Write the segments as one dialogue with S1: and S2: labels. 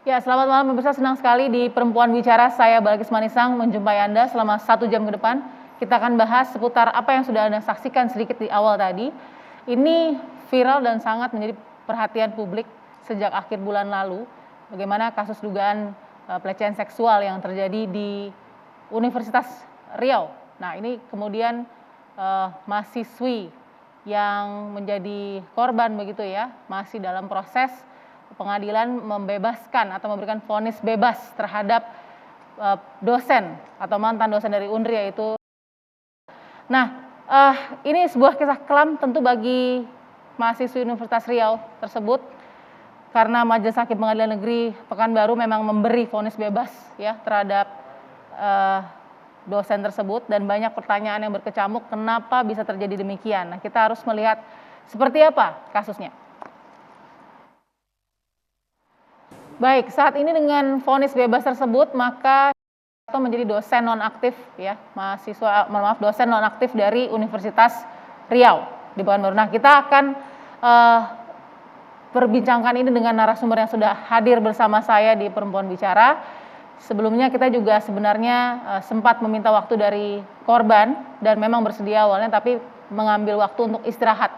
S1: Ya, selamat malam pemirsa, senang sekali di Perempuan Bicara saya Balkis Manisang menjumpai Anda selama 1 jam ke depan. Kita akan bahas seputar apa yang sudah Anda saksikan sedikit di awal tadi. Ini viral dan sangat menjadi perhatian publik sejak akhir bulan lalu. Bagaimana kasus dugaan pelecehan seksual yang terjadi di Universitas Riau. Nah, ini kemudian mahasiswi yang menjadi korban begitu ya, masih dalam proses pengadilan membebaskan atau memberikan vonis bebas terhadap dosen atau mantan dosen dari UNRI yaitu. Nah, ini sebuah kisah kelam tentu bagi mahasiswi Universitas Riau tersebut karena Majelis Hakim Pengadilan Negeri Pekanbaru memang memberi vonis bebas ya terhadap dosen tersebut dan banyak pertanyaan yang berkecamuk kenapa bisa terjadi demikian. Nah, kita harus melihat seperti apa kasusnya. Baik, saat ini dengan vonis bebas tersebut maka atau menjadi dosen nonaktif ya, dosen nonaktif dari Universitas Riau di Pekanbaru. Nah, kita akan perbincangkan ini dengan narasumber yang sudah hadir bersama saya di Perempuan Bicara. Sebelumnya kita juga sebenarnya sempat meminta waktu dari korban dan memang bersedia awalnya tapi mengambil waktu untuk istirahat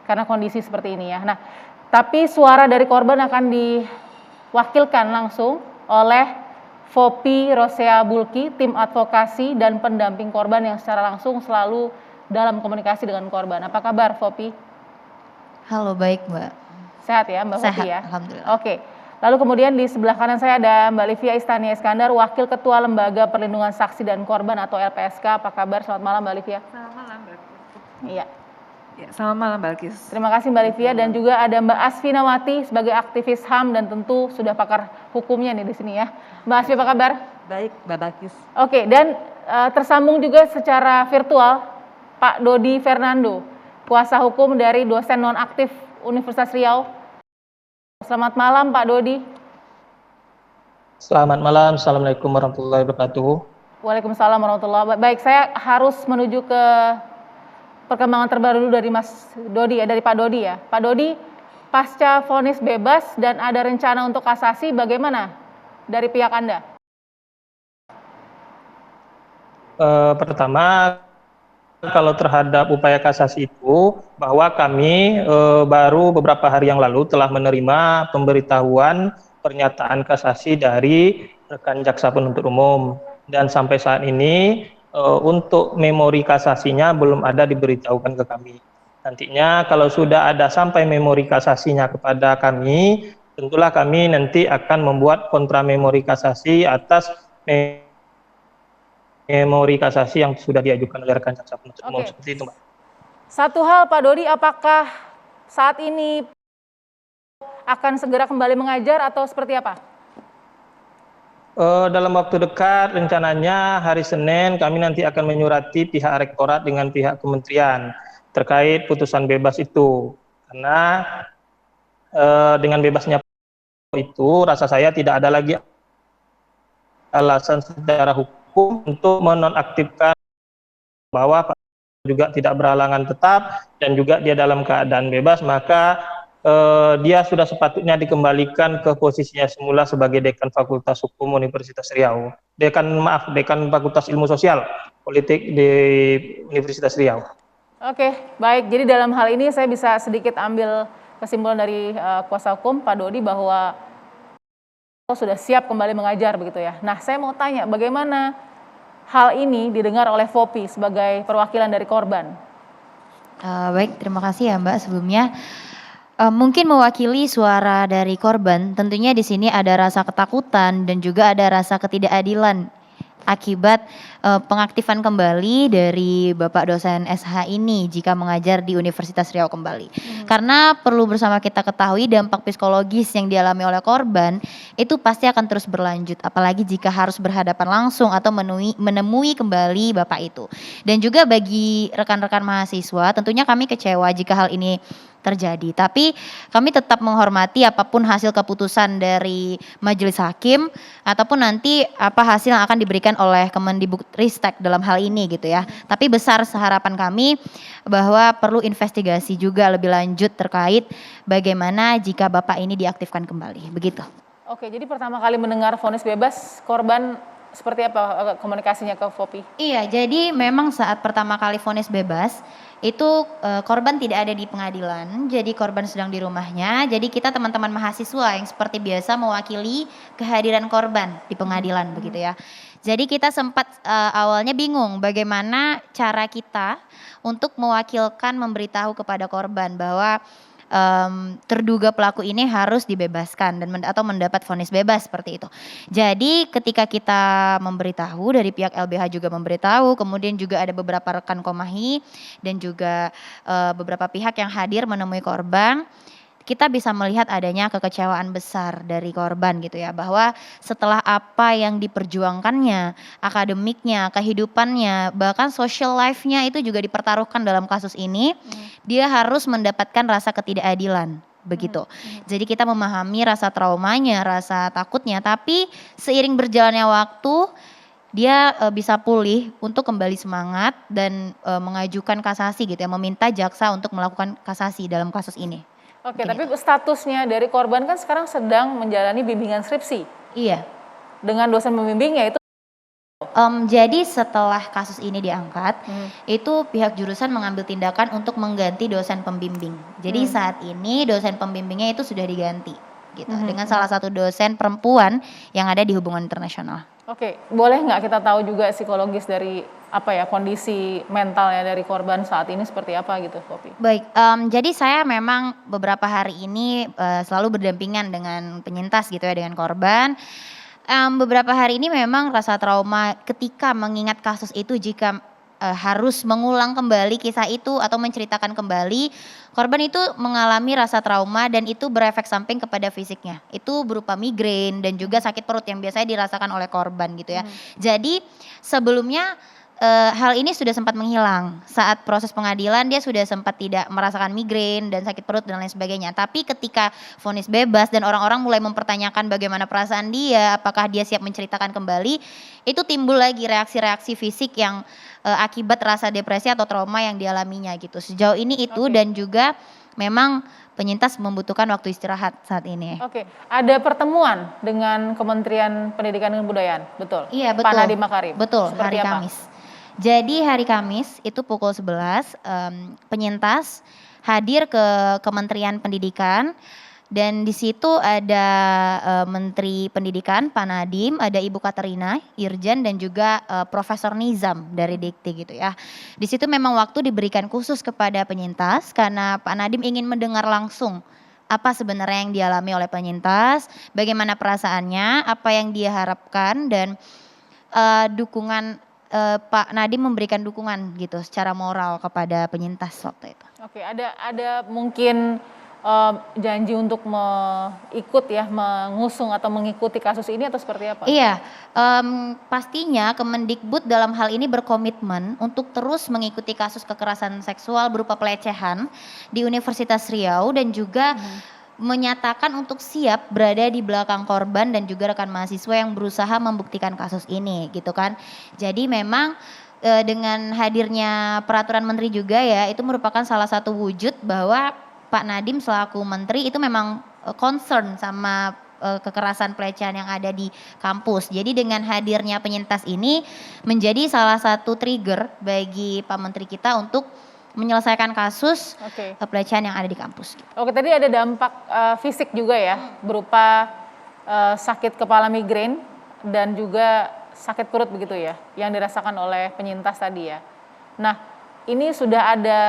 S1: karena kondisi seperti ini ya. Nah, tapi suara dari korban akan diwakilkan langsung oleh Fopi Rosea Bulki, tim advokasi dan pendamping korban yang secara langsung selalu dalam komunikasi dengan korban. Apa kabar, Fopi?
S2: Halo, baik Mbak.
S1: Sehat ya Mbak Fopi ya?
S2: Alhamdulillah.
S1: Oke. Lalu kemudian di sebelah kanan saya ada Mbak Livia Istania Iskandar, Wakil Ketua Lembaga Perlindungan Saksi dan Korban atau LPSK. Apa kabar? Selamat malam Mbak Livia.
S3: Selamat malam Mbak.
S1: Iya.
S3: Ya, selamat malam Mbak Alkis.
S1: Terima kasih Mbak Livia dan juga ada Mbak Asfinawati sebagai aktivis HAM dan tentu sudah pakar hukumnya nih di sini ya. Mbak Asfi apa kabar?
S3: Baik Mbak Alkis.
S1: Oke, dan tersambung juga secara virtual Pak Dodi Fernando, kuasa hukum dari dosen nonaktif Universitas Riau. Selamat malam Pak Dodi.
S4: Selamat malam, Assalamualaikum warahmatullahi wabarakatuh.
S1: Waalaikumsalam warahmatullahi wabarakatuh. Baik, saya harus menuju ke perkembangan terbaru dulu dari Mas Dodi ya, dari Pak Dodi ya. Pak Dodi, pasca vonis bebas dan ada rencana untuk kasasi, bagaimana dari pihak Anda?
S4: Pertama, kalau terhadap upaya kasasi itu, bahwa kami baru beberapa hari yang lalu telah menerima pemberitahuan pernyataan kasasi dari rekan jaksa penuntut umum. Dan sampai saat ini untuk memori kasasinya belum ada diberitahukan ke kami. Nantinya kalau sudah ada sampai memori kasasinya kepada kami, tentulah kami nanti akan membuat kontra memori kasasi atas memori kasasi yang sudah diajukan oleh rekan jaksa penuntut umum. Seperti itu, Mbak.
S1: Satu hal Pak Dodi, apakah saat ini akan segera kembali mengajar atau seperti apa?
S4: Dalam waktu dekat rencananya hari Senin kami nanti akan menyurati pihak rektorat dengan pihak kementerian terkait putusan bebas itu. Karena dengan bebasnya itu rasa saya tidak ada lagi alasan secara hukum untuk menonaktifkan bahwa Pak juga tidak berhalangan tetap dan juga dia dalam keadaan bebas, maka dia sudah sepatutnya dikembalikan ke posisinya semula sebagai Dekan Fakultas Hukum Universitas Riau. Dekan Fakultas Ilmu Sosial Politik di Universitas Riau.
S1: Oke, baik. Jadi dalam hal ini saya bisa sedikit ambil kesimpulan dari kuasa hukum Pak Dodi bahwa sudah siap kembali mengajar begitu ya. Nah, saya mau tanya bagaimana hal ini didengar oleh Fopi sebagai perwakilan dari korban?
S2: Baik, terima kasih ya Mbak sebelumnya. Mungkin mewakili suara dari korban, tentunya di sini ada rasa ketakutan dan juga ada rasa ketidakadilan akibat pengaktifan kembali dari Bapak dosen SH ini jika mengajar di Universitas Riau kembali. Karena perlu bersama kita ketahui dampak psikologis yang dialami oleh korban itu pasti akan terus berlanjut, apalagi jika harus berhadapan langsung atau menemui kembali Bapak itu. Dan juga bagi rekan-rekan mahasiswa tentunya kami kecewa jika hal ini terjadi. Tapi kami tetap menghormati apapun hasil keputusan dari majelis hakim ataupun nanti apa hasil yang akan diberikan oleh Kemendikbudristek dalam hal ini gitu ya. Tapi besar harapan kami bahwa perlu investigasi juga lebih lanjut terkait bagaimana jika Bapak ini diaktifkan kembali. Begitu.
S1: Oke, jadi pertama kali mendengar vonis bebas, korban seperti apa komunikasinya ke Poppy?
S2: Iya, jadi memang saat pertama kali vonis bebas itu korban tidak ada di pengadilan, jadi korban sedang di rumahnya. Jadi kita teman-teman mahasiswa yang seperti biasa mewakili kehadiran korban di pengadilan begitu ya. Jadi kita sempat awalnya bingung bagaimana cara kita untuk mewakilkan memberitahu kepada korban bahwa terduga pelaku ini harus dibebaskan dan atau mendapat vonis bebas seperti itu. Jadi ketika kita memberitahu dari pihak LBH juga memberitahu, kemudian juga ada beberapa rekan Komahi dan juga beberapa pihak yang hadir menemui korban. Kita bisa melihat adanya kekecewaan besar dari korban gitu ya, bahwa setelah apa yang diperjuangkannya, akademiknya, kehidupannya, bahkan social life-nya itu juga dipertaruhkan dalam kasus ini, dia harus mendapatkan rasa ketidakadilan begitu. Jadi kita memahami rasa traumanya, rasa takutnya, tapi seiring berjalannya waktu dia bisa pulih untuk kembali semangat dan mengajukan kasasi gitu ya, meminta jaksa untuk melakukan kasasi dalam kasus ini.
S1: Oke, tapi statusnya dari korban kan sekarang sedang menjalani bimbingan skripsi.
S2: Iya.
S1: Dengan dosen pembimbingnya itu.
S2: Jadi setelah kasus ini diangkat, itu pihak jurusan mengambil tindakan untuk mengganti dosen pembimbing. Jadi saat ini dosen pembimbingnya itu sudah diganti, gitu, dengan salah satu dosen perempuan yang ada di hubungan internasional.
S1: Oke, boleh nggak kita tahu juga psikologis dari kondisi mentalnya dari korban saat ini seperti apa gitu, Poppy?
S2: Baik, jadi saya memang beberapa hari ini selalu berdampingan dengan penyintas gitu ya, dengan korban. Beberapa hari ini memang rasa trauma ketika mengingat kasus itu jika harus mengulang kembali kisah itu atau menceritakan kembali, korban itu mengalami rasa trauma dan itu berefek samping kepada fisiknya. Itu berupa migrain dan juga sakit perut yang biasanya dirasakan oleh korban gitu ya. Jadi sebelumnya hal ini sudah sempat menghilang. Saat proses pengadilan dia sudah sempat tidak merasakan migrain dan sakit perut dan lain sebagainya. Tapi ketika vonis bebas dan orang-orang mulai mempertanyakan bagaimana perasaan dia, apakah dia siap menceritakan kembali, itu timbul lagi reaksi-reaksi fisik yang akibat rasa depresi atau trauma yang dialaminya gitu. Sejauh ini itu dan juga memang penyintas membutuhkan waktu istirahat saat ini.
S1: Oke, ada pertemuan dengan Kementerian Pendidikan dan Kebudayaan, betul?
S2: Iya, betul.
S1: Pak Nadiem Makarim.
S2: Betul,
S1: seperti
S2: hari
S1: apa?
S2: Kamis. Jadi hari Kamis itu pukul 11 penyintas hadir ke Kementerian Pendidikan dan di situ ada Menteri Pendidikan Pak Nadiem, ada Ibu Katerina Irjen dan juga Profesor Nizam dari Dikti gitu ya. Di situ memang waktu diberikan khusus kepada penyintas karena Pak Nadiem ingin mendengar langsung apa sebenarnya yang dialami oleh penyintas, bagaimana perasaannya, apa yang dia harapkan dan dukungan Pak Nadiem memberikan dukungan gitu secara moral kepada penyintas waktu itu.
S1: Oke, ada mungkin janji untuk mengusung atau mengikuti kasus ini atau seperti apa?
S2: Iya, pastinya Kemendikbud dalam hal ini berkomitmen untuk terus mengikuti kasus kekerasan seksual berupa pelecehan di Universitas Riau dan juga menyatakan untuk siap berada di belakang korban dan juga rekan mahasiswa yang berusaha membuktikan kasus ini gitu kan. Jadi memang dengan hadirnya peraturan menteri juga ya, itu merupakan salah satu wujud bahwa Pak Nadiem selaku menteri itu memang concern sama kekerasan pelecehan yang ada di kampus. Jadi dengan hadirnya penyintas ini menjadi salah satu trigger bagi Pak Menteri kita untuk menyelesaikan kasus pelecehan yang ada di kampus.
S1: Oke, tadi ada dampak fisik juga ya, berupa sakit kepala migrain dan juga sakit perut begitu ya, yang dirasakan oleh penyintas tadi ya. Nah, ini sudah ada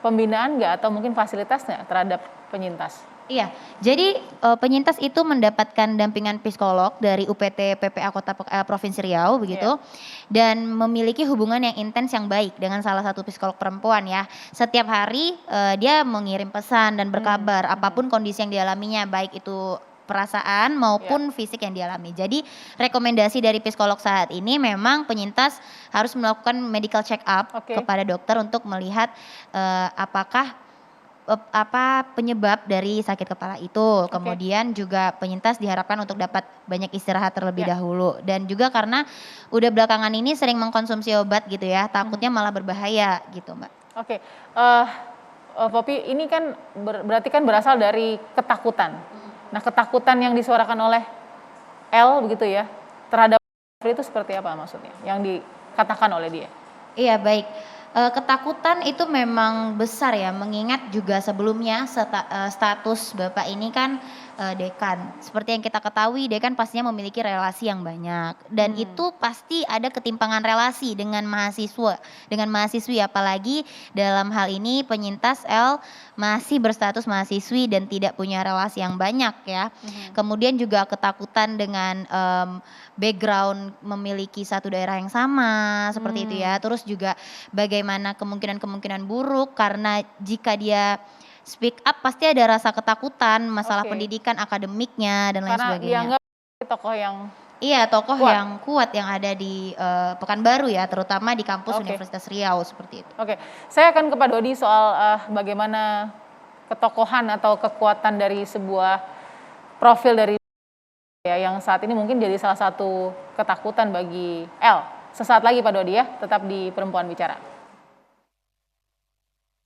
S1: pembinaan nggak atau mungkin fasilitasnya terhadap penyintas?
S2: Iya, jadi penyintas itu mendapatkan dampingan psikolog dari UPT PPA Kota Provinsi Riau begitu, dan memiliki hubungan yang intens yang baik dengan salah satu psikolog perempuan ya. Setiap hari dia mengirim pesan dan berkabar apapun kondisi yang dialaminya, baik itu perasaan maupun fisik yang dialami. Jadi rekomendasi dari psikolog saat ini memang penyintas harus melakukan medical check up kepada dokter untuk melihat apakah apa penyebab dari sakit kepala itu. Kemudian juga penyintas diharapkan untuk dapat banyak istirahat terlebih dahulu. Dan juga karena udah belakangan ini sering mengkonsumsi obat gitu ya, takutnya malah berbahaya gitu Mbak.
S1: Poppy, ini kan berarti kan berasal dari ketakutan. Nah, ketakutan yang disuarakan oleh L begitu ya terhadap itu seperti apa maksudnya yang dikatakan oleh dia?
S2: Iya baik. Ketakutan itu memang besar ya, mengingat juga sebelumnya status Bapak ini kan, dekan. Seperti yang kita ketahui dekan pastinya memiliki relasi yang banyak dan itu pasti ada ketimpangan relasi dengan mahasiswa, dengan mahasiswi apalagi dalam hal ini penyintas L masih berstatus mahasiswi dan tidak punya relasi yang banyak ya. Kemudian juga ketakutan dengan, background memiliki satu daerah yang sama seperti itu ya. Terus juga bagaimana kemungkinan-kemungkinan buruk karena jika dia speak up pasti ada rasa ketakutan masalah
S1: Oke.
S2: pendidikan akademiknya dan lain
S1: Karena
S2: sebagainya.
S1: dianggap tokoh yang
S2: Iya tokoh
S1: kuat.
S2: yang kuat yang ada di, Pekanbaru ya terutama di kampus
S1: Oke.
S2: Universitas Riau seperti itu.
S1: Oke, saya akan ke Pak Dodi soal bagaimana ketokohan atau kekuatan dari sebuah profil dari ya yang saat ini mungkin jadi salah satu ketakutan bagi L. Sesaat lagi Pak Dodi ya, tetap di Perempuan Bicara.